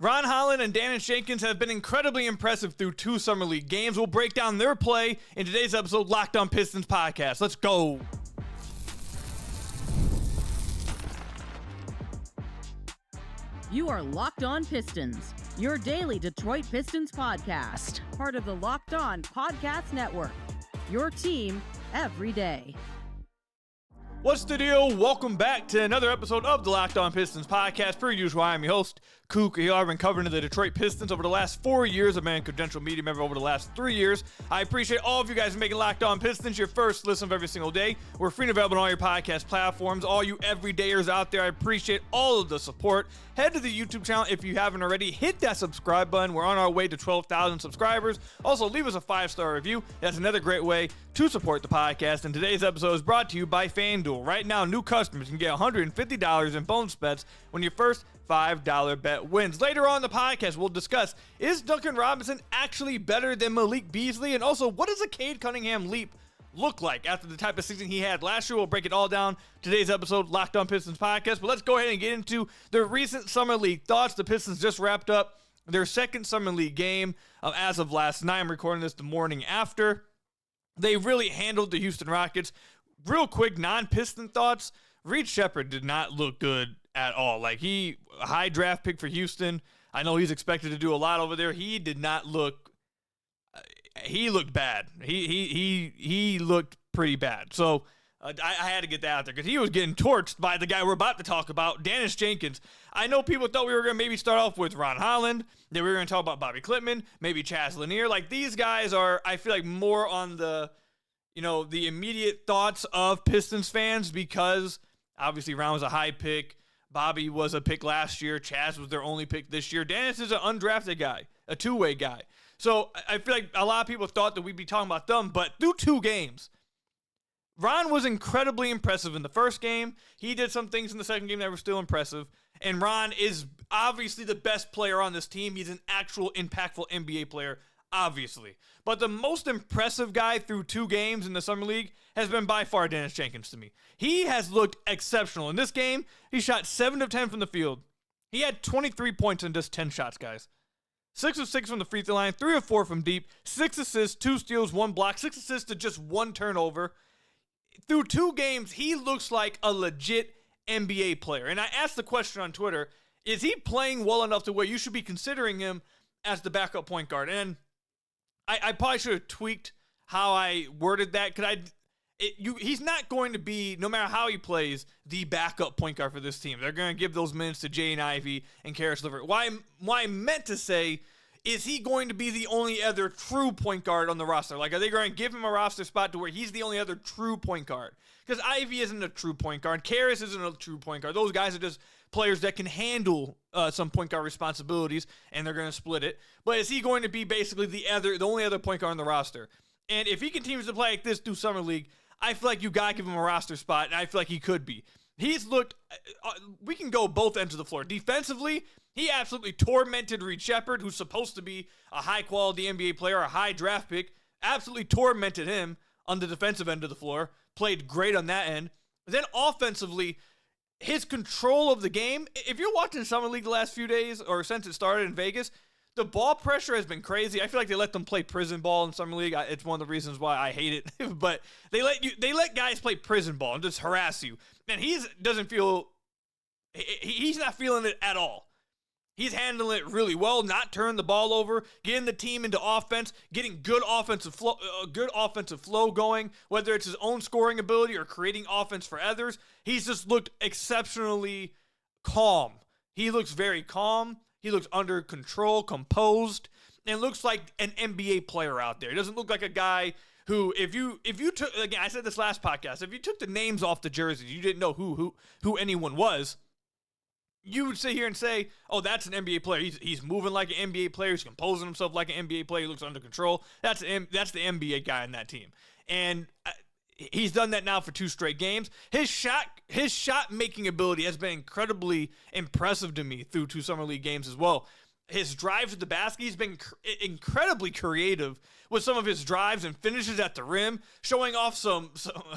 Ron Holland and Daniss Jenkins have been incredibly impressive through 2 Summer League games. We'll break down their play in today's episode Locked On Pistons podcast. Let's go. You are Locked On Pistons, your daily Detroit Pistons podcast, part of the Locked On Podcast Network, your team every day. What's the deal? Welcome back to another episode of the Locked On Pistons podcast. Per usual, I am your host, Ku Khahil. I've been covering the Detroit Pistons over the last 4 years. I've been a credential media member over the last 3 years. I appreciate all of you guys making Locked On Pistons your first listen of every single day. We're free and available on all your podcast platforms. All you everydayers out there, I appreciate all of the support. Head to the YouTube channel if you haven't already. Hit that subscribe button. We're on our way to 12,000 subscribers. Also, leave us a 5-star review. That's another great way to support the podcast. And today's episode is brought to you by FanDuel. Right now, new customers can get $150 in bonus bets when your first $5 bet wins. Later on in the podcast, we'll discuss, is Duncan Robinson actually better than Malik Beasley? And also, what does a Cade Cunningham leap look like after the type of season he had last year? We'll break it all down. Today's episode, Locked On Pistons podcast. But let's go ahead and get into the recent Summer League thoughts. The Pistons just wrapped up their second Summer League game as of last night. I'm recording this the morning after. They really handled the Houston Rockets. Real quick, non-Piston thoughts. Reed Sheppard did not look good at all. Like, a high draft pick for Houston. I know he's expected to do a lot over there. He did not look. He looked bad. He looked pretty bad. So I had to get that out there because he was getting torched by the guy we're about to talk about, Daniss Jenkins. I know people thought we were going to maybe start off with Ron Holland, then we were going to talk about Bobby Clipman, maybe Chaz Lanier. Like, these guys are, I feel like, more on the, the immediate thoughts of Pistons fans because obviously Ron was a high pick. Bobby was a pick last year. Chaz was their only pick this year. Daniss is an undrafted guy, a two-way guy. So I feel like a lot of people thought that we'd be talking about them, but through 2 games, Ron was incredibly impressive in the first game. He did some things in the second game that were still impressive. And Ron is obviously the best player on this team. He's an actual impactful NBA player, obviously. But the most impressive guy through 2 games in the Summer League has been by far Daniss Jenkins to me. He has looked exceptional. In this game, he shot 7 of 10 from the field. He had 23 points in just 10 shots, guys. 6 of 6 from the free throw line, 3 of 4 from deep, 6 assists, 2 steals, 1 block, 6 assists to just 1 turnover. Through 2 games, he looks like a legit NBA player. And I asked the question on Twitter, is he playing well enough to where you should be considering him as the backup point guard? And I probably should have tweaked how I worded that because he's not going to be, no matter how he plays, the backup point guard for this team. They're going to give those minutes to Jaden Ivey and Karis LeVert. Why I meant to say, is he going to be the only other true point guard on the roster? Like, are they going to give him a roster spot to where he's the only other true point guard? Because Ivy isn't a true point guard. Karis isn't a true point guard. Those guys are just players that can handle some point guard responsibilities, and they're going to split it. But is he going to be basically the only other point guard on the roster? And if he continues to play like this through Summer League, I feel like you got to give him a roster spot, and I feel like he could be. He's looked, we can go both ends of the floor. Defensively, he absolutely tormented Reed Sheppard, who's supposed to be a high-quality NBA player, a high draft pick, absolutely tormented him on the defensive end of the floor, played great on that end. Then offensively, his control of the game, if you're watching Summer League the last few days, or since it started in Vegas, the ball pressure has been crazy. I feel like they let them play prison ball in Summer League. It's one of the reasons why I hate it. But they let guys play prison ball and just harass you. And he's not feeling it at all. He's handling it really well, not turning the ball over, getting the team into offense, getting good offensive flow going, whether it's his own scoring ability or creating offense for others. He's just looked exceptionally calm. He looks very calm. He looks under control, composed, and looks like an NBA player out there. He doesn't look like a guy who, if you took, again, I said this last podcast, if you took the names off the jerseys, you didn't know who anyone was, you would sit here and say, oh, that's an NBA player. He's moving like an NBA player. He's composing himself like an NBA player. He looks under control. That's the NBA guy in that team. And he's done that now for 2 straight games. His shot making ability has been incredibly impressive to me through 2 Summer League games as well. His drive to the basket, he's been incredibly creative with some of his drives and finishes at the rim, showing off some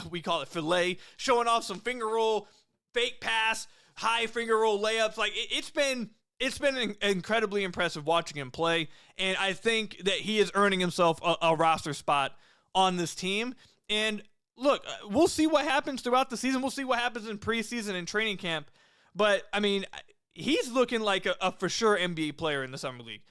we call it fillet, showing off some finger roll, fake pass, high finger roll layups. Like, it's been it's been incredibly impressive watching him play, and I think that he is earning himself a roster spot on this team. And look, we'll see what happens throughout the season. We'll see what happens in preseason and training camp. But, I mean, he's looking like a for sure NBA player in the Summer League.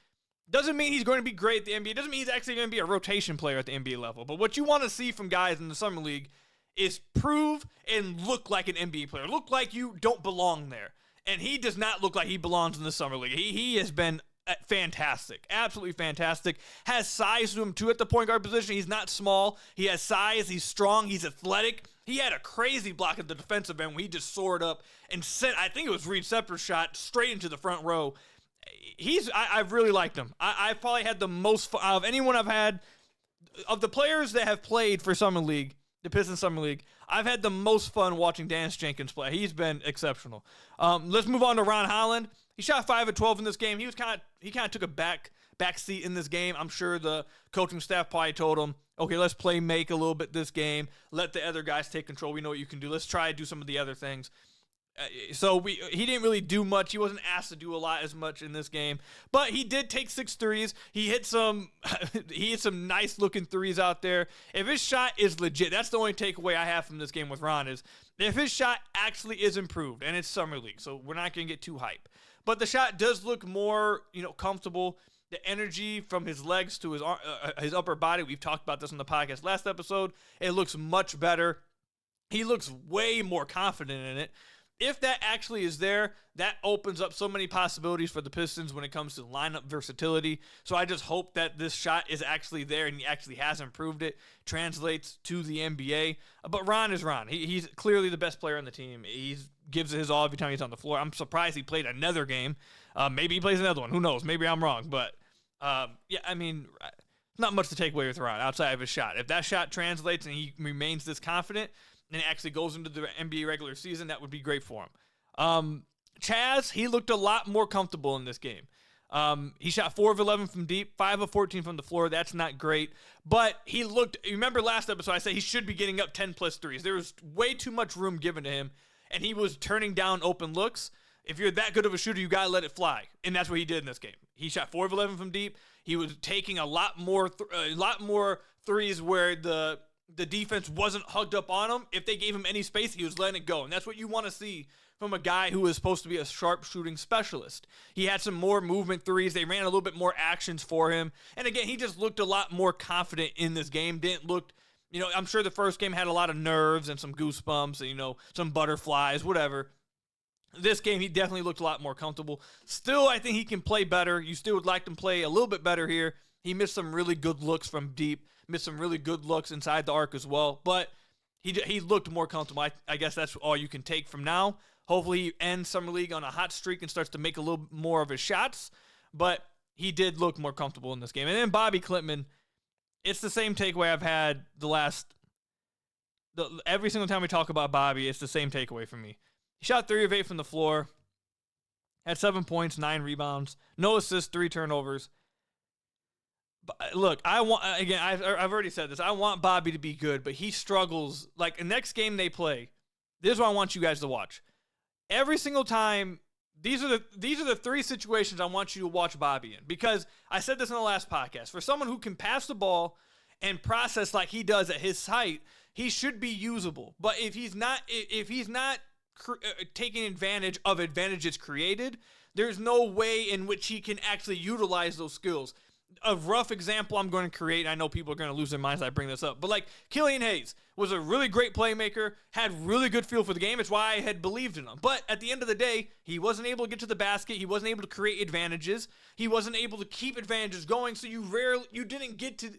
Doesn't mean he's going to be great at the NBA. Doesn't mean he's actually going to be a rotation player at the NBA level. But what you want to see from guys in the Summer League is prove and look like an NBA player. Look like you don't belong there. And he does not look like he belongs in the Summer League. He has been fantastic. Absolutely fantastic. Has size to him, too, at the point guard position. He's not small. He has size. He's strong. He's athletic. He had a crazy block at the defensive end when he just soared up and sent, I think it was Reed Sepper's shot, straight into the front row. I've really liked him. I've probably had the most fun of anyone I've had, of the players that have played for Summer League, the Pistons Summer League, I've had the most fun watching Daniss Jenkins play. He's been exceptional. Let's move on to Ron Holland. He shot 5 of 12 in this game. He kind of took a back seat in this game. I'm sure the coaching staff probably told him, okay, let's play make a little bit this game. Let the other guys take control. We know what you can do. Let's try to do some of the other things. He didn't really do much. He wasn't asked to do a lot as much in this game, but he did take 6 threes. He hit some nice looking threes out there. If his shot is legit, that's the only takeaway I have from this game with Ron is if his shot actually is improved, and it's Summer League, so we're not going to get too hype. But the shot does look more, comfortable. The energy from his legs to his upper body, we've talked about this on the podcast last episode. It looks much better. He looks way more confident in it. If that actually is there, that opens up so many possibilities for the Pistons when it comes to lineup versatility. So I just hope that this shot is actually there and he actually has improved it, translates to the NBA. But Ron is Ron. He's clearly the best player on the team. He gives it his all every time he's on the floor. I'm surprised he played another game. Maybe he plays another one. Who knows? Maybe I'm wrong. But, not much to take away with Ron outside of his shot. If that shot translates and he remains this confident, and actually goes into the NBA regular season, that would be great for him. Chaz, he looked a lot more comfortable in this game. He shot 4 of 11 from deep, 5 of 14 from the floor. That's not great. But he looked, remember last episode I said he should be getting up 10 plus threes. There was way too much room given to him, and he was turning down open looks. If you're that good of a shooter, you got to let it fly. And that's what he did in this game. He shot 4 of 11 from deep. He was taking a lot more threes where the defense wasn't hugged up on him. If they gave him any space, he was letting it go. And that's what you want to see from a guy who is supposed to be a sharp shooting specialist. He had some more movement threes. They ran a little bit more actions for him. And again, he just looked a lot more confident in this game. Didn't look, I'm sure the first game had a lot of nerves and some goosebumps and, some butterflies, whatever. This game, he definitely looked a lot more comfortable. Still, I think he can play better. You still would like him to play a little bit better here. He missed some really good looks from deep. Missed some really good looks inside the arc as well. But he looked more comfortable. I guess that's all you can take from now. Hopefully he ends Summer League on a hot streak and starts to make a little more of his shots. But he did look more comfortable in this game. And then Bobby Clipman, it's the same takeaway I've had every single time we talk about Bobby, it's the same takeaway from me. He shot 3 of 8 from the floor, had 7 points, 9 rebounds, no assists, 3 turnovers. Look, I've already said this. I want Bobby to be good, but he struggles. Like, the next game they play, this is what I want you guys to watch. Every single time, these are the 3 situations I want you to watch Bobby in. Because I said this in the last podcast. For someone who can pass the ball and process like he does at his height, he should be usable. But if he's not taking advantage of advantages created, there's no way in which he can actually utilize those skills. A rough example I'm going to create, I know people are going to lose their minds as I bring this up, but like Killian Hayes was a really great playmaker, had really good feel for the game. It's why I had believed in him. But at the end of the day, he wasn't able to get to the basket. He wasn't able to create advantages. He wasn't able to keep advantages going, so you didn't get to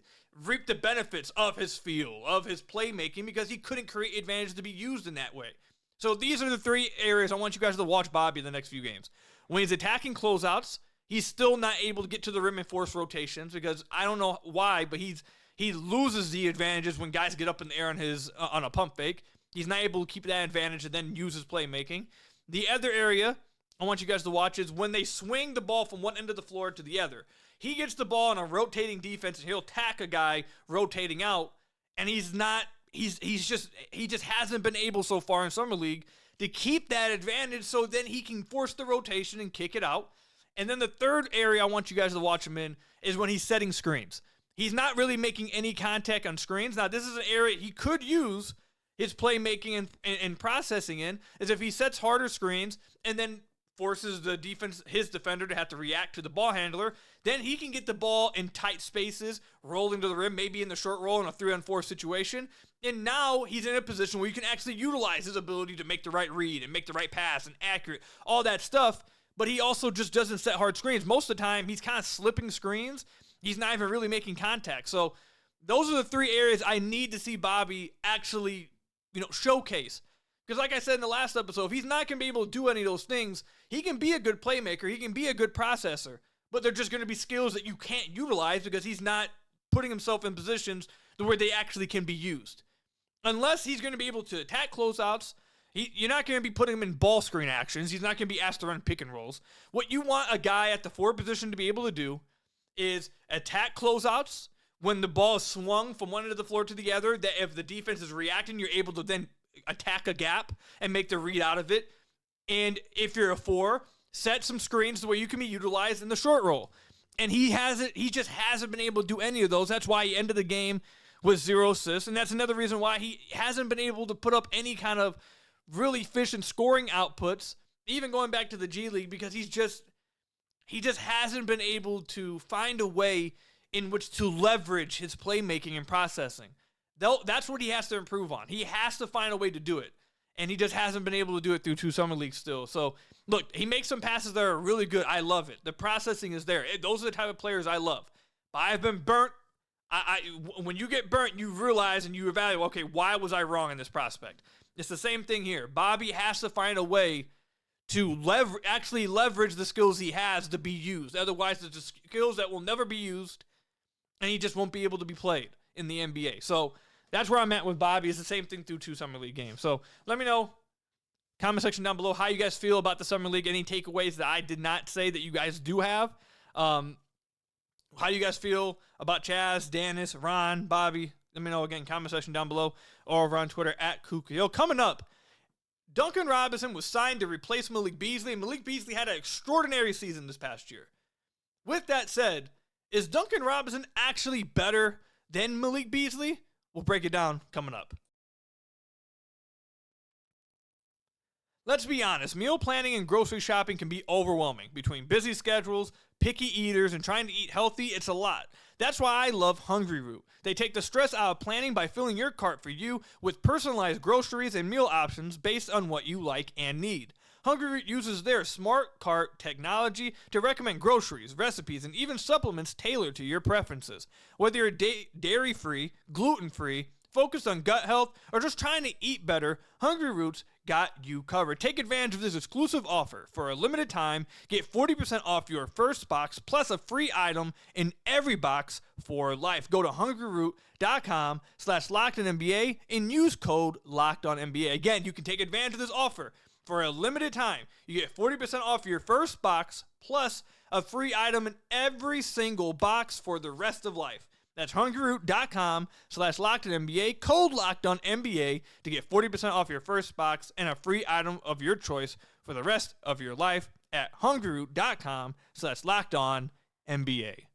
reap the benefits of his feel, of his playmaking, because he couldn't create advantages to be used in that way. So these are the 3 areas I want you guys to watch Bobby in the next few games. When he's attacking closeouts, he's still not able to get to the rim and force rotations because I don't know why, but he loses the advantages when guys get up in the air on a pump fake. He's not able to keep that advantage and then use his playmaking. The other area I want you guys to watch is when they swing the ball from one end of the floor to the other. He gets the ball on a rotating defense and he'll attack a guy rotating out, and he just hasn't been able so far in Summer League to keep that advantage, so then he can force the rotation and kick it out. And then the third area I want you guys to watch him in is when he's setting screens. He's not really making any contact on screens. Now, this is an area he could use his playmaking and processing in, is if he sets harder screens and then forces the defense, his defender, to have to react to the ball handler, then he can get the ball in tight spaces, rolling to the rim, maybe in the short roll in a 3-on-4 situation. And now he's in a position where you can actually utilize his ability to make the right read and make the right pass and accurate, all that stuff. But he also just doesn't set hard screens. Most of the time, he's kind of slipping screens. He's not even really making contact. So those are the three areas I need to see Bobby actually, showcase. Because like I said in the last episode, if he's not going to be able to do any of those things, he can be a good playmaker. He can be a good processor. But they're just going to be skills that you can't utilize because he's not putting himself in positions where they actually can be used. Unless he's going to be able to attack closeouts, you're not going to be putting him in ball screen actions. He's not going to be asked to run pick and rolls. What you want a guy at the forward position to be able to do is attack closeouts when the ball is swung from one end of the floor to the other, that if the defense is reacting, you're able to then attack a gap and make the read out of it. And if you're a 4, set some screens the way you can be utilized in the short roll. And he just hasn't been able to do any of those. That's why he ended the game with 0 assists. And that's another reason why he hasn't been able to put up any kind of really efficient scoring outputs, even going back to the G League, because he just hasn't been able to find a way in which to leverage his playmaking and processing. That's what he has to improve on. He has to find a way to do it, and he just hasn't been able to do it through 2 summer leagues still. So, look, he makes some passes that are really good. I love it. The processing is there. Those are the type of players I love. But I've been burnt. When you get burnt, you realize and you evaluate, okay, why was I wrong in this prospect? It's the same thing here. Bobby has to find a way to actually leverage the skills he has to be used. Otherwise, there's just skills that will never be used, and he just won't be able to be played in the NBA. So that's where I'm at with Bobby. It's the same thing through 2 summer league games. So let me know, comment section down below, how you guys feel about the summer league. Any takeaways that I did not say that you guys do have. How you guys feel about Chaz, Daniss, Ron, Bobby. Let me know again, comment section down below, or over on Twitter at Ku Khahil. Coming up, Duncan Robinson was signed to replace Malik Beasley, and Malik Beasley had an extraordinary season this past year. With that said, is Duncan Robinson actually better than Malik Beasley? We'll break it down coming up. Let's be honest, meal planning and grocery shopping can be overwhelming. Between busy schedules, picky eaters, and trying to eat healthy, it's a lot. That's why I love Hungryroot. They take the stress out of planning by filling your cart for you with personalized groceries and meal options based on what you like and need. Hungryroot uses their smart cart technology to recommend groceries, recipes, and even supplements tailored to your preferences. Whether you're dairy-free, gluten-free, focused on gut health, or just trying to eat better, Hungryroot's got you covered. Take advantage of this exclusive offer. For a limited time, get 40% off your first box plus a free item in every box for life. Go to hungryroot.com/LockedOnNBA and use code LockedOnNBA. Again, you can take advantage of this offer. For a limited time, you get 40% off your first box plus a free item in every single box for the rest of life. That's hungryroot.com/LockedOnNBA, code LockedOnNBA to get 40% off your first box and a free item of your choice for the rest of your life at hungryroot.com/LockedOnNBA.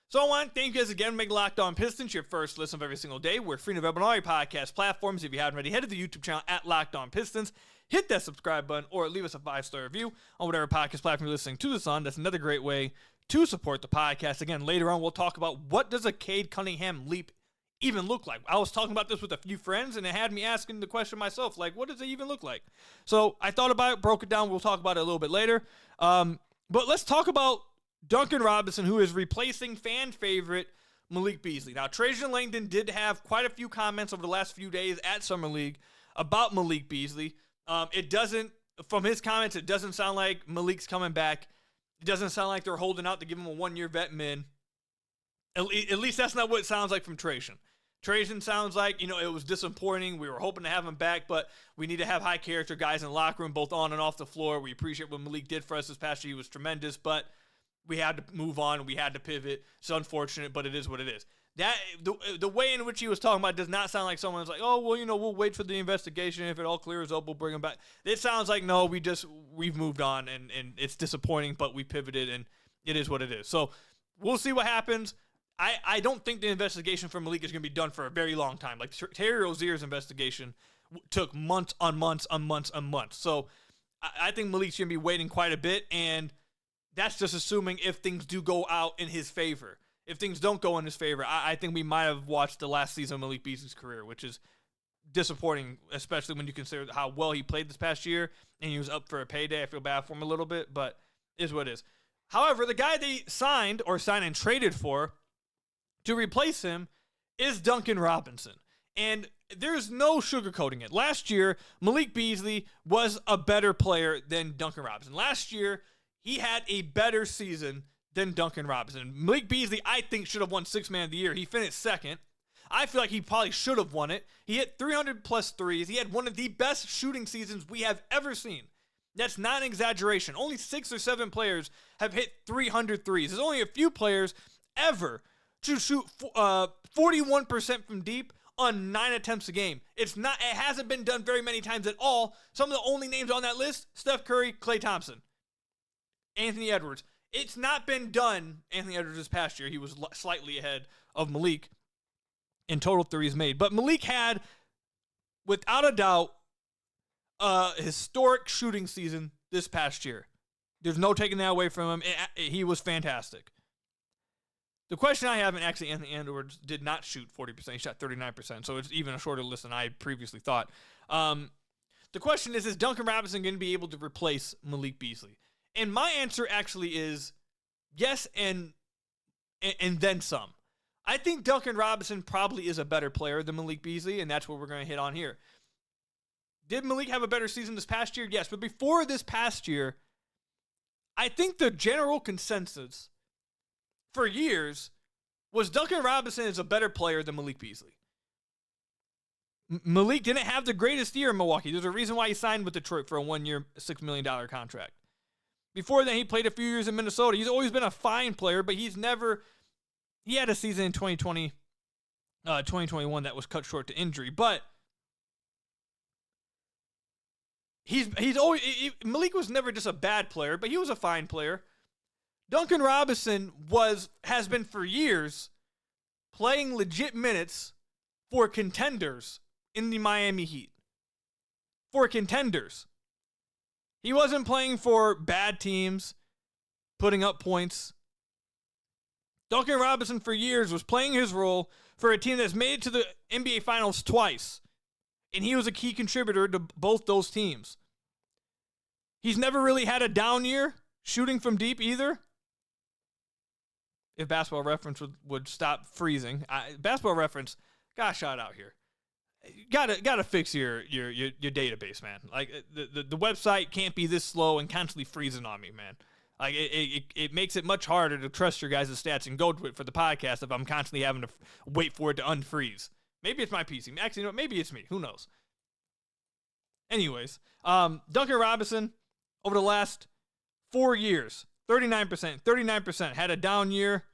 So I want to thank you guys again for making Locked On Pistons your first listen of every single day. We're free and available on all your podcast platforms. If you haven't already, head to the YouTube channel at Locked On Pistons. Hit that subscribe button or leave us a 5-star review on whatever podcast platform you're listening to this on. That's another great way to support the podcast. Again, later on, we'll talk about what does a Cade Cunningham leap even look like. I was talking about this with a few friends, and it had me asking the question myself, like, what does it even look like? So I thought about it, broke it down. We'll talk about it a little bit later. But let's talk about Duncan Robinson, who is replacing fan favorite Malik Beasley. Now, Trajan Langdon did have quite a few comments over the last few days at Summer League about Malik Beasley. From his comments, it doesn't sound like Malik's coming back. It doesn't sound like they're holding out to give him a 1-year vet min. At least that's not what it sounds like from Trajan. Trajan sounds like, it was disappointing. We were hoping to have him back, but we need to have high character guys in the locker room, both on and off the floor. We appreciate what Malik did for us this past year. He was tremendous, but we had to move on. We had to pivot. It's unfortunate, but it is what it is. The way in which he was talking about does not sound like someone's like, oh, well, we'll wait for the investigation. If it all clears up, we'll bring him back. It sounds like, no, we've moved on, and it's disappointing, but we pivoted, and it is what it is. So we'll see what happens. I don't think the investigation for Malik is going to be done for a very long time. Like Terry Rozier's investigation took months on months on months on months. So I think Malik's going to be waiting quite a bit, and that's just assuming if things do go out in his favor. If things don't go in his favor, I think we might have watched the last season of Malik Beasley's career, which is disappointing, especially when you consider how well he played this past year, and he was up for a payday. I feel bad for him a little bit, but it is what it is. However, the guy they signed and traded for to replace him is Duncan Robinson. And there's no sugarcoating it. Last year, Malik Beasley was a better player than Duncan Robinson. Last year, he had a better season than Duncan Robinson. Malik Beasley, I think, should have won Sixth Man of the Year. He finished second. I feel like he probably should have won it. He hit 300-plus threes. He had one of the best shooting seasons we have ever seen. That's not an exaggeration. Only 6 or 7 players have hit 300 threes. There's only a few players ever to shoot 41% from deep on 9 attempts a game. It hasn't been done very many times at all. Some of the only names on that list, Steph Curry, Klay Thompson, Anthony Edwards. It's not been done, Anthony Edwards, this past year. He was slightly ahead of Malik in total threes made. But Malik had, without a doubt, a historic shooting season this past year. There's no taking that away from him. He was fantastic. The question I have, and actually Anthony Edwards did not shoot 40%. He shot 39%, so it's even a shorter list than I previously thought. The question is Duncan Robinson going to be able to replace Malik Beasley? And my answer actually is yes, and then some. I think Duncan Robinson probably is a better player than Malik Beasley, and that's what we're going to hit on here. Did Malik have a better season this past year? Yes, but before this past year, I think the general consensus for years was Duncan Robinson is a better player than Malik Beasley. Malik didn't have the greatest year in Milwaukee. There's a reason why he signed with Detroit for a 1-year, $6 million contract. Before then, he played a few years in Minnesota. He's always been a fine player, but he had a season in 2020, 2021 that was cut short to injury. But Malik was never just a bad player, but he was a fine player. Duncan Robinson has been for years playing legit minutes for contenders in the Miami Heat. For contenders. He wasn't playing for bad teams, putting up points. Duncan Robinson for years was playing his role for a team that's made it to the NBA Finals twice. And he was a key contributor to both those teams. He's never really had a down year shooting from deep either. If Basketball Reference would stop freezing. Basketball Reference, got a shout out here. Gotta fix your database, man. Like the website can't be this slow and constantly freezing on me, man. Like it makes it much harder to trust your guys' stats and go to it for the podcast if I'm constantly having to wait for it to unfreeze. Maybe it's my PC. Actually, maybe it's me. Who knows? Anyways, Duncan Robinson over the last 4 years, 39%, had a down year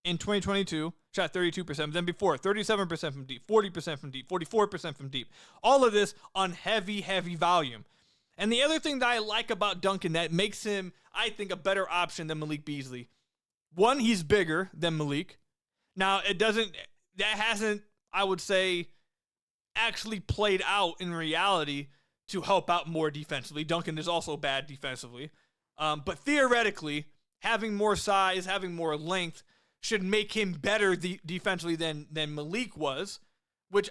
in 2022, shot 32%, then before 37% from deep, 40% from deep, 44% from deep. All of this on heavy volume. And the other thing that I like about Duncan that makes him, I think, a better option than Malik Beasley. One, he's bigger than Malik. Now, that hasn't, I would say, actually played out in reality to help out more defensively. Duncan is also bad defensively. But theoretically, having more size, having more length should make him better defensively than Malik was, which,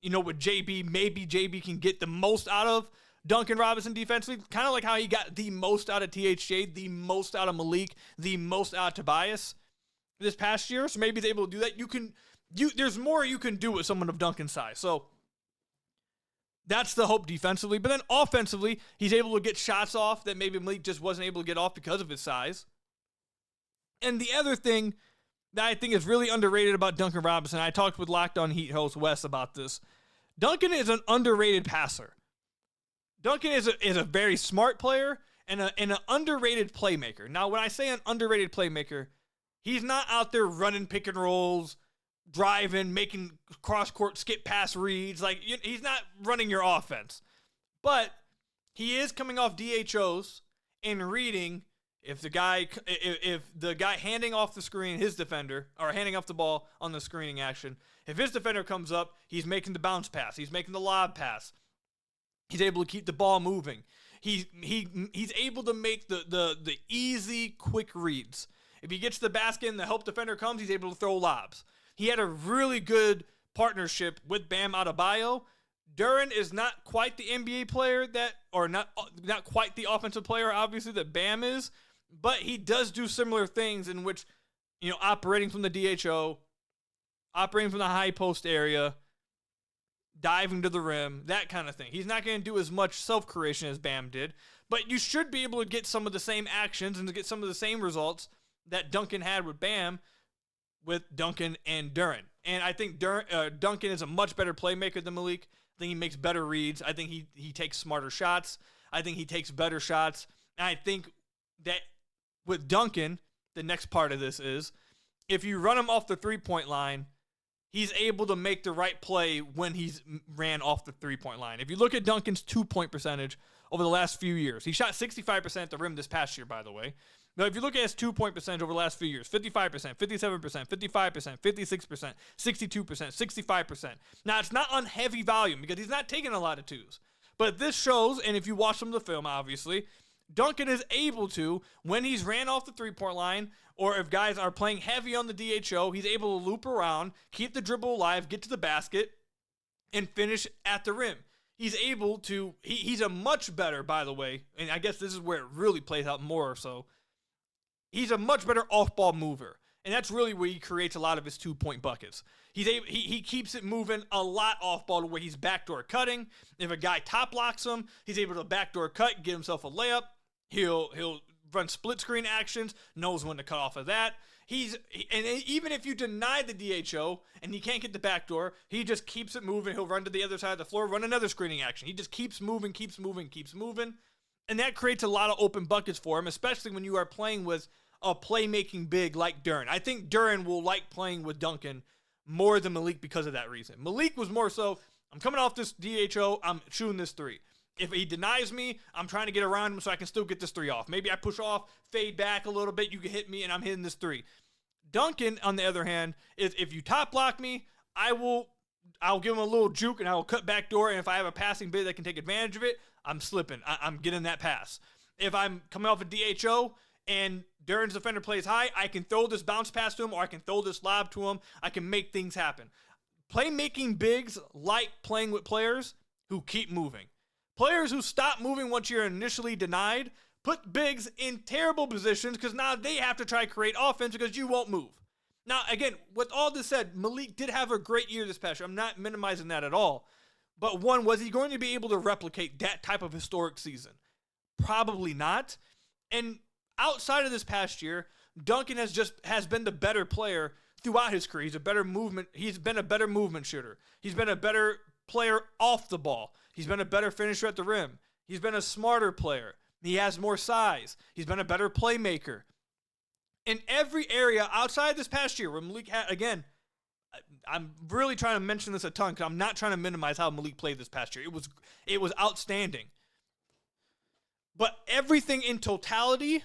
with JB, maybe JB can get the most out of Duncan Robinson defensively, kind of like how he got the most out of THJ, the most out of Malik, the most out of Tobias this past year. So maybe he's able to do that. There's more you can do with someone of Duncan's size. So that's the hope defensively. But then offensively, he's able to get shots off that maybe Malik just wasn't able to get off because of his size. And the other thing that I think is really underrated about Duncan Robinson, I talked with Locked On Heat host Wes about this. Duncan is an underrated passer. Duncan is a very smart player and an underrated playmaker. Now, when I say an underrated playmaker, he's not out there running pick and rolls, driving, making cross-court skip pass reads. Like, he's not running your offense. But he is coming off DHOs and reading if the guy handing off the screen, his defender, or handing off the ball on the screening action, if his defender comes up, he's making the bounce pass. He's making the lob pass. He's able to keep the ball moving. He's able to make the easy, quick reads. If he gets to the basket and the help defender comes, he's able to throw lobs. He had a really good partnership with Bam Adebayo. Duren is not quite the NBA player not quite the offensive player, obviously, that Bam is, but he does do similar things in which, operating from the DHO, operating from the high post area, diving to the rim, that kind of thing. He's not going to do as much self-creation as Bam did, but you should be able to get some of the same actions and to get some of the same results that Duncan had with Bam with Duncan and Duren. And I think Duncan is a much better playmaker than Malik. I think he makes better reads. I think he takes smarter shots. I think he takes better shots. And I think that with Duncan, the next part of this is, if you run him off the three-point line, he's able to make the right play when he's ran off the three-point line. If you look at Duncan's two-point percentage over the last few years, he shot 65% at the rim this past year, by the way. Now, if you look at his two-point percentage over the last few years, 55%, 57%, 55%, 56%, 62%, 65%. Now, it's not on heavy volume because he's not taking a lot of twos. But this shows, and if you watch some of the film, obviously, Duncan is able to, when he's ran off the three-point line, or if guys are playing heavy on the DHO, he's able to loop around, keep the dribble alive, get to the basket, and finish at the rim. He's able to, he's a much better, by the way, and I guess this is where it really plays out more or so, he's a much better off-ball mover, and that's really where he creates a lot of his two-point buckets. He keeps it moving a lot off-ball to where he's backdoor cutting. If a guy top locks him, he's able to backdoor cut, get himself a layup. He'll run split screen actions, knows when to cut off of that. And even if you deny the DHO and he can't get the backdoor, he just keeps it moving. He'll run to the other side of the floor, run another screening action. He just keeps moving. And that creates a lot of open buckets for him, especially when you are playing with a playmaking big like Duren. I think Duren will like playing with Duncan more than Malik because of that reason. Malik was more so, I'm coming off this DHO, I'm shooting this three. If he denies me, I'm trying to get around him so I can still get this three off. Maybe I push off, fade back a little bit, you can hit me, and I'm hitting this three. Duncan, on the other hand, is if you top block me, I'll give him a little juke, and I will cut back door, and if I have a passing bid that can take advantage of it, I'm slipping. I'm getting that pass. If I'm coming off a DHO, and Duren's defender plays high, I can throw this bounce pass to him, or I can throw this lob to him. I can make things happen. Playmaking bigs like playing with players who keep moving. Players who stop moving once you're initially denied put bigs in terrible positions because now they have to try to create offense because you won't move. Now, again, with all this said, Malik did have a great year this past year. I'm not minimizing that at all. But one, was he going to be able to replicate that type of historic season? Probably not. And outside of this past year, Duncan has been the better player throughout his career. He's been a better movement shooter. He's been a better player off the ball. He's been a better finisher at the rim. He's been a smarter player. He has more size. He's been a better playmaker. In every area outside this past year where Malik had, again, I'm really trying to mention this a ton because I'm not trying to minimize how Malik played this past year. It was outstanding. But everything in totality,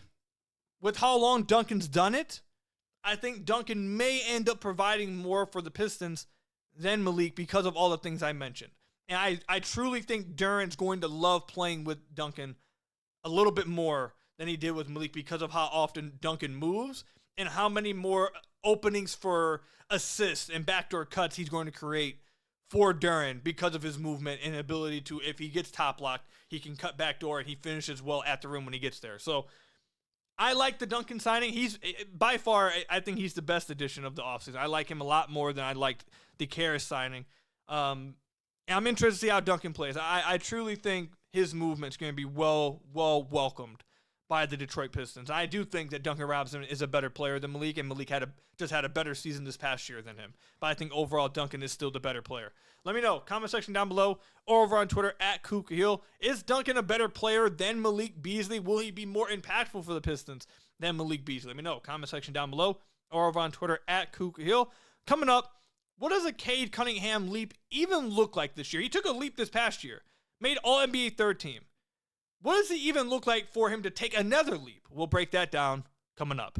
with how long Duncan's done it, I think Duncan may end up providing more for the Pistons than Malik because of all the things I mentioned. And I truly think Duren's going to love playing with Duncan a little bit more than he did with Malik because of how often Duncan moves and how many more openings for assists and backdoor cuts he's going to create for Duren because of his movement and ability to, if he gets top locked, he can cut backdoor and he finishes well at the rim when he gets there. So I like the Duncan signing. He's by far, I think he's the best addition of the offseason. I like him a lot more than I liked the Karras signing. And I'm interested to see how Duncan plays. I truly think his movement's going to be well welcomed by the Detroit Pistons. I do think that Duncan Robinson is a better player than Malik, and Malik just had a better season this past year than him. But I think overall Duncan is still the better player. Let me know. Comment section down below or over on Twitter at Ku Khahil. Is Duncan a better player than Malik Beasley? Will he be more impactful for the Pistons than Malik Beasley? Let me know. Comment section down below or over on Twitter at Ku Khahil. Coming up, what does a Cade Cunningham leap even look like this year? He took a leap this past year, made All-NBA third team. What does it even look like for him to take another leap? We'll break that down coming up.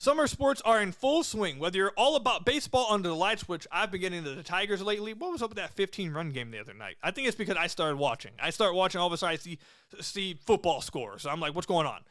Summer sports are in full swing. Whether you're all about baseball under the lights, which I've been getting into the Tigers lately. What was up with that 15-run game the other night? I think it's because I started watching. All of a sudden I see football scores. I'm like, what's going on?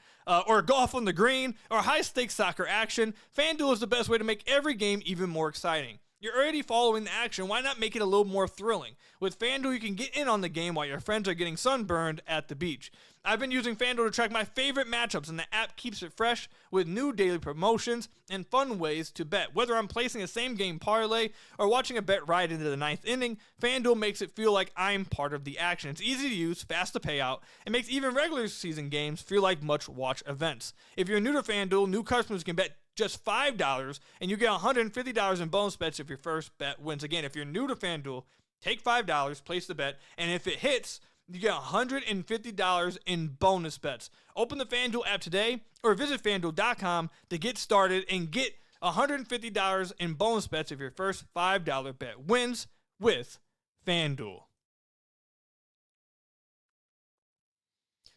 Or golf on the green, or high-stakes soccer action. FanDuel is the best way to make every game even more exciting. You're already following the action. Why not make it a little more thrilling? With FanDuel, you can get in on the game while your friends are getting sunburned at the beach. I've been using FanDuel to track my favorite matchups, and the app keeps it fresh with new daily promotions and fun ways to bet. Whether I'm placing a same-game parlay or watching a bet right into the ninth inning, FanDuel makes it feel like I'm part of the action. It's easy to use, fast to pay out, and makes even regular season games feel like much-watch events. If you're new to FanDuel, new customers can bet just $5, and you get $150 in bonus bets if your first bet wins. Again, if you're new to FanDuel, take $5, place the bet, and if it hits, you get $150 in bonus bets. Open the FanDuel app today or visit FanDuel.com to get started and get $150 in bonus bets if your first $5 bet wins with FanDuel.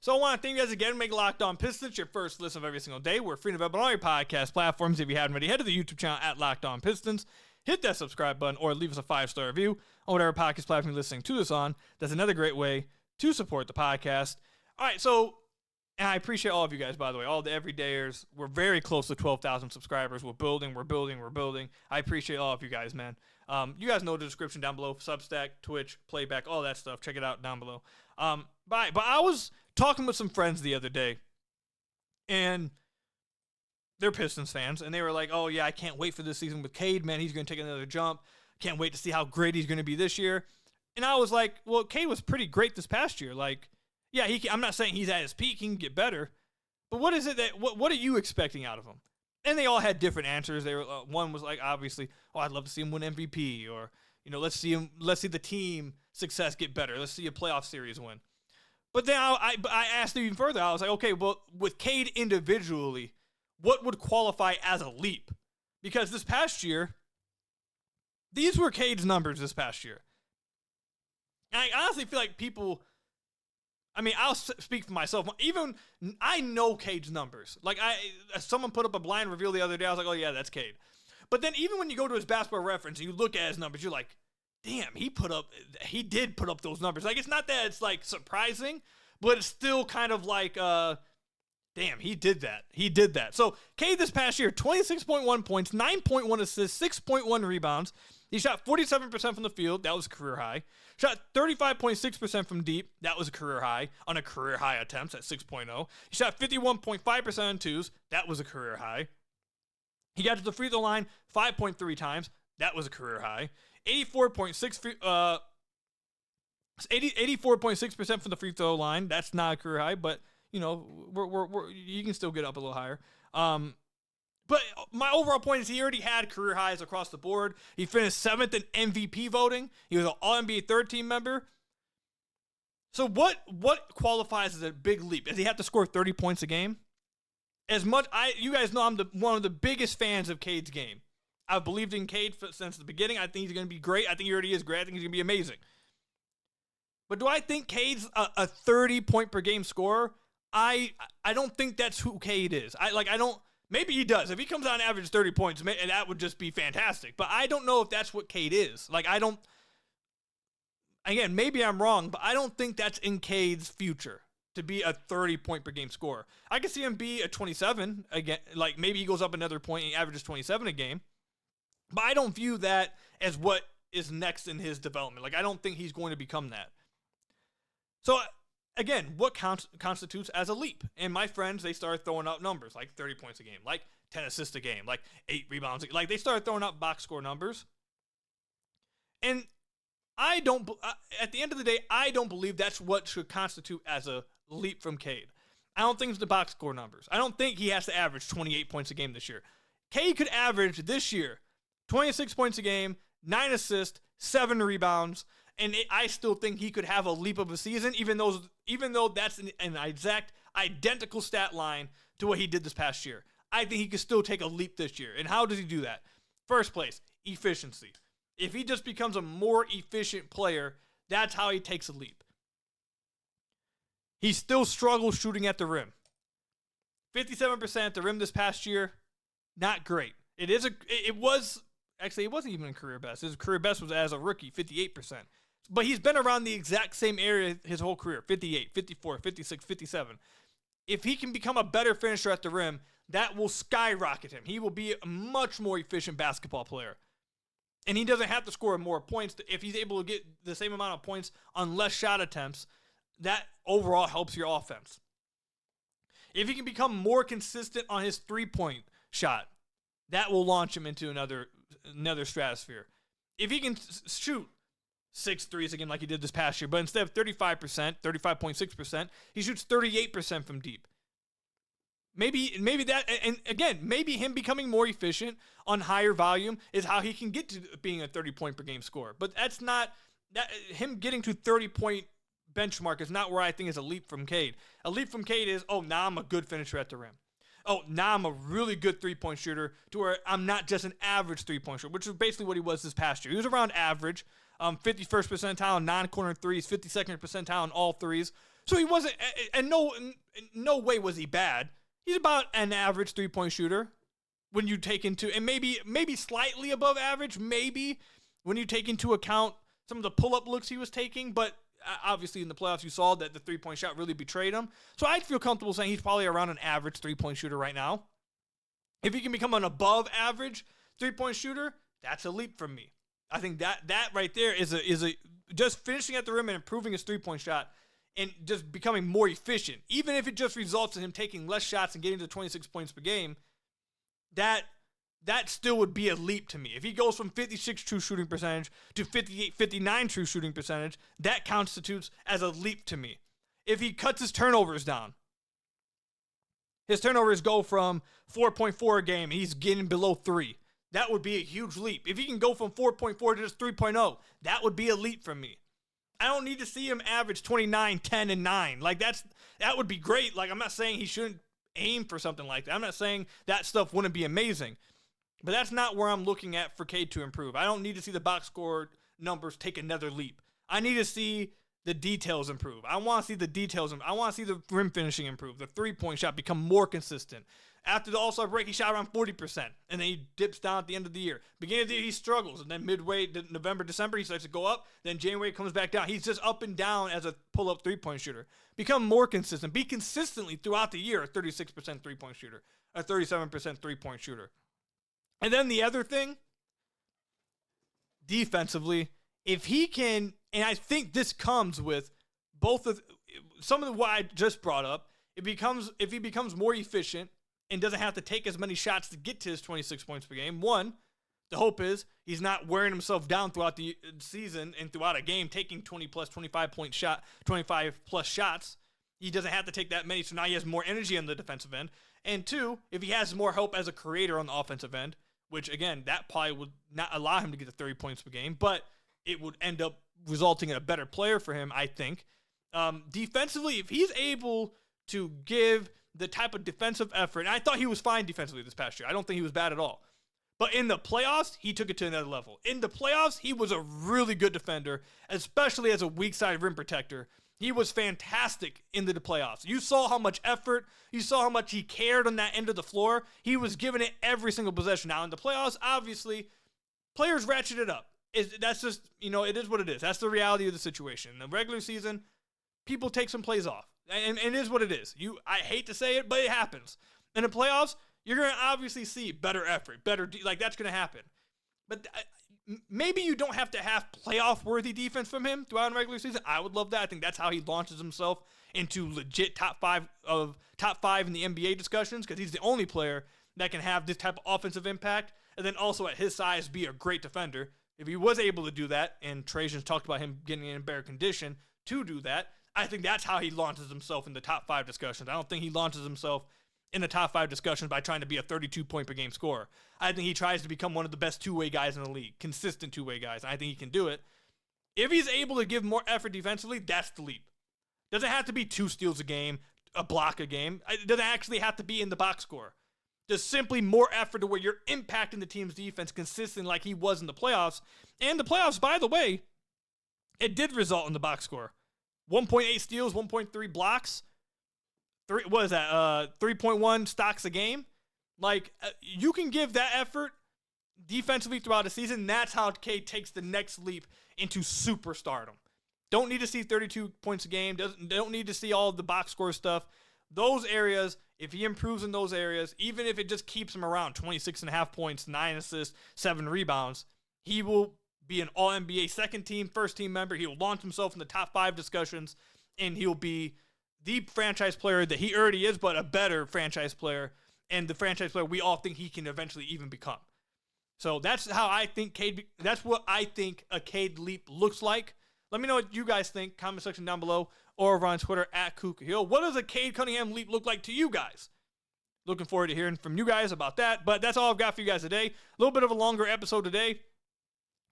So I want to thank you guys again. Make Locked On Pistons your first listen of every single day. We're free and available on all your podcast platforms. If you haven't already, head to the YouTube channel at Locked On Pistons. Hit that subscribe button or leave us a 5-star review on whatever podcast platform you're listening to this on. That's another great way to support the podcast. All right, so, and I appreciate all of you guys, by the way, all the everydayers. We're very close to 12,000 subscribers. We're building. I appreciate all of you guys, man. You guys know the description down below. Substack, Twitch, Playback, all that stuff. Check it out down below. But I was talking with some friends the other day, and they're Pistons fans, and they were like, oh, yeah, I can't wait for this season with Cade, man. He's going to take another jump. Can't wait to see how great he's going to be this year. And I was like, well, Cade was pretty great this past year. Like, yeah, I'm not saying he's at his peak. He can get better. But what is it what are you expecting out of him? And they all had different answers. They were one was like, obviously, oh, I'd love to see him win MVP, or, let's see the team success get better. Let's see a playoff series win. But then I asked even further. I was like, okay, well, with Cade individually, what would qualify as a leap? Because this past year, these were Cade's numbers this past year. And I honestly feel like people, I'll speak for myself. Even I know Cade's numbers. Like, someone put up a blind reveal the other day. I was like, oh, yeah, that's Cade. But then even when you go to his basketball reference and you look at his numbers, you're like, damn, he did put up those numbers. Like, it's not that it's, like, surprising, but it's still kind of like, damn, he did that. So, Cade this past year, 26.1 points, 9.1 assists, 6.1 rebounds. He shot 47% from the field. That was a career high. Shot 35.6% from deep. That was a career high on a career high attempts at 6.0. He shot 51.5% on twos. That was a career high. He got to the free throw line 5.3 times. That was a career high. 84.6% from the free throw line. That's not a career high, but you can still get up a little higher. But my overall point is he already had career highs across the board. He finished 7th in MVP voting. He was an All-NBA third-team member. So what qualifies as a big leap? Does he have to score 30 points a game? You guys know I'm one of the biggest fans of Cade's game. I've believed in Cade since the beginning. I think he's going to be great. I think he already is great. I think he's going to be amazing. But do I think Cade's a 30-point-per-game scorer? I don't think that's who Cade is. I don't. Maybe he does. If he comes out and averages 30 points, and that would just be fantastic. But I don't know if that's what Cade is. Again, maybe I'm wrong, but I don't think that's in Cade's future to be a 30-point-per-game scorer. I can see him be a 27 again. Like, maybe he goes up another point and he averages 27 a game. But I don't view that as what is next in his development. Like, I don't think he's going to become that. So, again, what constitutes as a leap? And my friends, they started throwing out numbers, like 30 points a game, like 10 assists a game, like 8 rebounds. Like, they started throwing out box score numbers. And at the end of the day, I don't believe that's what should constitute as a leap from Cade. I don't think it's the box score numbers. I don't think he has to average 28 points a game this year. Cade could average this year 26 points a game, 9 assists, 7 rebounds, and I still think he could have a leap of a season, even though that's an exact identical stat line to what he did this past year. I think he could still take a leap this year. And how does he do that? First place, efficiency. If he just becomes a more efficient player, that's how he takes a leap. He still struggles shooting at the rim. 57% at the rim this past year, not great. It wasn't even a career best. His career best was as a rookie, 58%. But he's been around the exact same area his whole career, 58, 54, 56, 57. If he can become a better finisher at the rim, that will skyrocket him. He will be a much more efficient basketball player. And he doesn't have to score more points. If he's able to get the same amount of points on less shot attempts, that overall helps your offense. If he can become more consistent on his three-point shot, that will launch him into another stratosphere. If he can shoot 6 threes again like he did this past year, but instead of 35%, 35.6%, he shoots 38% from deep. Maybe that, and again, maybe him becoming more efficient on higher volume is how he can get to being a 30-point per game scorer. But that's not, him getting to 30-point benchmark is not where I think is a leap from Cade. A leap from Cade is, now I'm a good finisher at the rim. Now I'm a really good three-point shooter to where I'm not just an average three-point shooter, which is basically what he was this past year. He was around average, 51st percentile in non-corner threes, 52nd percentile in all threes. So he wasn't, and no way was he bad. He's about an average three-point shooter when you take into, and maybe slightly above average, maybe when you take into account some of the pull-up looks he was taking, but obviously in the playoffs you saw that the three-point shot really betrayed him. So I'd feel comfortable saying he's probably around an average three-point shooter right now. If he can become an above average three-point shooter, that's a leap from me. I think that right there is a just finishing at the rim and improving his three-point shot and just becoming more efficient. Even if it just results in him taking less shots and getting to 26 points per game, that still would be a leap to me. If he goes from 56 true shooting percentage to 58, 59 true shooting percentage, that constitutes as a leap to me. If he cuts his turnovers down, his turnovers go from 4.4 a game, and he's getting below 3. That would be a huge leap. If he can go from 4.4 to just 3.0, that would be a leap from me. I don't need to see him average 29, 10, and 9. Like, that would be great. Like, I'm not saying he shouldn't aim for something like that. I'm not saying that stuff wouldn't be amazing. But that's not where I'm looking at for Cade to improve. I don't need to see the box score numbers take another leap. I need to see the details improve. I want to see the details. I want to see the rim finishing improve. The three-point shot become more consistent. After the All-Star break, he shot around 40%, and then he dips down at the end of the year. Beginning of the year, he struggles, and then midway, November, December, he starts to go up. Then January comes back down. He's just up and down as a pull-up three-point shooter. Become more consistent. Be consistently throughout the year a 36% three-point shooter, a 37% three-point shooter. And then the other thing, defensively, if he can, and I think this comes with both of some of what I just brought up, if he becomes more efficient and doesn't have to take as many shots to get to his 26 points per game, one, the hope is he's not wearing himself down throughout the season and throughout a game taking 20 plus 25 plus shots. He doesn't have to take that many, so now he has more energy on the defensive end. And two, if he has more help as a creator on the offensive end, which again, that probably would not allow him to get to 30 points per game, but it would end up resulting in a better player for him, I think. Defensively, if he's able to give the type of defensive effort, and I thought he was fine defensively this past year. I don't think he was bad at all. But in the playoffs, he took it to another level. In the playoffs, he was a really good defender, especially as a weak side rim protector. He was fantastic in the playoffs. You saw how much effort, you saw how much he cared on that end of the floor. He was giving it every single possession. Now, in the playoffs, obviously, players ratchet it up. That's just, it is what it is. That's the reality of the situation. In the regular season, people take some plays off. And it is what it is. I hate to say it, but it happens. In the playoffs, you're going to obviously see better effort, that's going to happen. But maybe you don't have to have playoff-worthy defense from him throughout the regular season. I would love that. I think that's how he launches himself into legit top five in the NBA discussions, because he's the only player that can have this type of offensive impact, and then also at his size be a great defender. If he was able to do that, and Trajan's talked about him getting in better condition to do that, I think that's how he launches himself in the top 5 discussions. I don't think he launches himself in the top 5 discussions by trying to be a 32-point per game scorer. I think he tries to become one of the best two-way guys in the league, consistent two-way guys, and I think he can do it. If he's able to give more effort defensively, that's the leap. Doesn't have to be 2 steals a game, a block a game. It doesn't actually have to be in the box score. Just simply more effort to where you're impacting the team's defense consistently like he was in the playoffs. And the playoffs, by the way, it did result in the box score. 1.8 steals, 1.3 blocks. 3.1 stocks a game. Like, you can give that effort defensively throughout the season. That's how Cade takes the next leap into superstardom. Don't need to see 32 points a game. Don't need to see all of the box score stuff. Those areas, if he improves in those areas, even if it just keeps him around 26.5 points, 9 assists, 7 rebounds, he will be an All-NBA second team, first team member. He will launch himself in the top 5 discussions, and he'll be the franchise player that he already is, but a better franchise player, and the franchise player we all think he can eventually even become. So that's how I think that's what I think a Cade leap looks like. Let me know what you guys think. Comment section down below or over on Twitter at Ku Khahil. What does a Cade Cunningham leap look like to you guys? Looking forward to hearing from you guys about that. But that's all I've got for you guys today. A little bit of a longer episode today.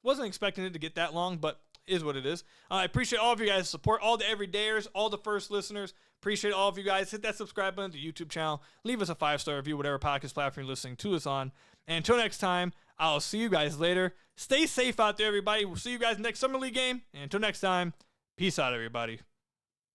Wasn't expecting it to get that long, but is what it is. I appreciate all of you guys' support, all the everydayers, all the first listeners. Appreciate all of you guys. Hit that subscribe button to the YouTube channel. Leave us a 5-star review, whatever podcast platform you're listening to us on. And until next time, I'll see you guys later. Stay safe out there, everybody. We'll see you guys next Summer League game. And until next time, peace out, everybody.